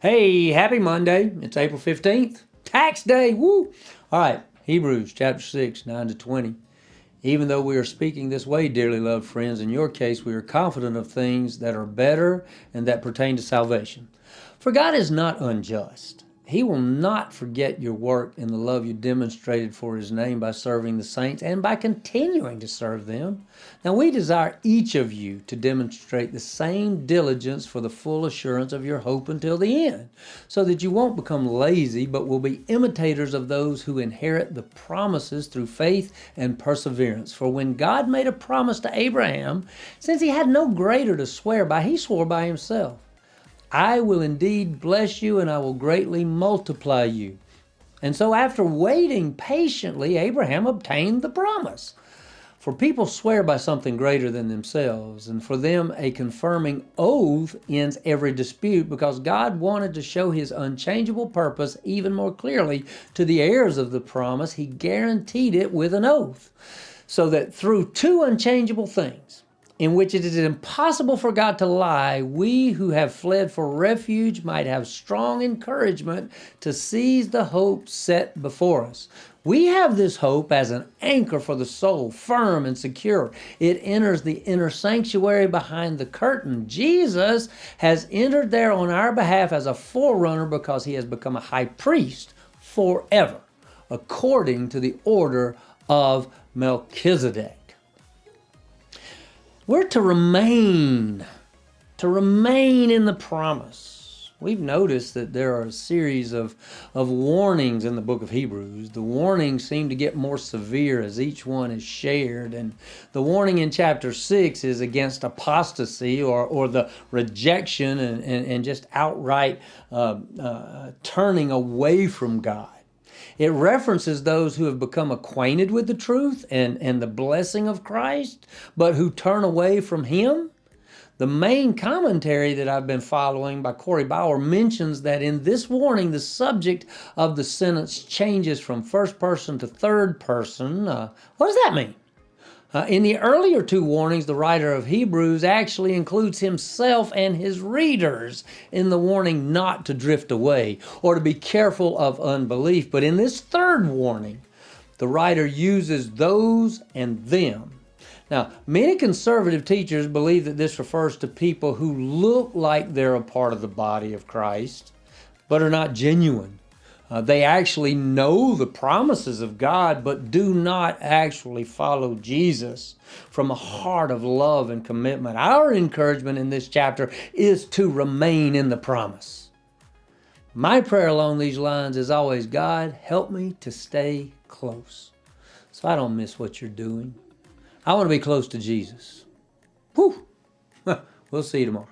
Hey, happy Monday. It's April 15th. Tax day. Woo! All right, Hebrews chapter 6, 9 to 20. Even though we are speaking this way, dearly loved friends, in your case we are confident of things that are better and that pertain to salvation. For God is not unjust. He will not forget your work and the love you demonstrated for His name by serving the saints and by continuing to serve them. Now we desire each of you to demonstrate the same diligence for the full assurance of your hope until the end, so that you won't become lazy, but will be imitators of those who inherit the promises through faith and perseverance. For when God made a promise to Abraham, since he had no greater to swear by, he swore by himself, I will indeed bless you, and I will greatly multiply you. And so after waiting patiently, Abraham obtained the promise. For people swear by something greater than themselves, and for them a confirming oath ends every dispute, because God wanted to show His unchangeable purpose even more clearly to the heirs of the promise. He guaranteed it with an oath, so that through two unchangeable things, in which it is impossible for God to lie, we who have fled for refuge might have strong encouragement to seize the hope set before us. We have this hope as an anchor for the soul, firm and secure. It enters the inner sanctuary behind the curtain. Jesus has entered there on our behalf as a forerunner, because He has become a high priest forever, according to the order of Melchizedek. We're to remain in the promise. We've noticed that there are a series of warnings in the book of Hebrews. The warnings seem to get more severe as each one is shared. And the warning in chapter 6 is against apostasy or the rejection and just outright turning away from God. It references those who have become acquainted with the truth and the blessing of Christ, but who turn away from Him. The main commentary that I've been following by Corey Bauer mentions that in this warning, the subject of the sentence changes from first person to third person. What does that mean? In the earlier two warnings, the writer of Hebrews actually includes himself and his readers in the warning not to drift away or to be careful of unbelief. But in this third warning, the writer uses those and them. Now, many conservative teachers believe that this refers to people who look like they're a part of the body of Christ, but are not genuine. They actually know the promises of God, but do not actually follow Jesus from a heart of love and commitment. Our encouragement in this chapter is to remain in the promise. My prayer along these lines is always, God, help me to stay close so I don't miss what you're doing. I want to be close to Jesus. Whew. We'll see you tomorrow.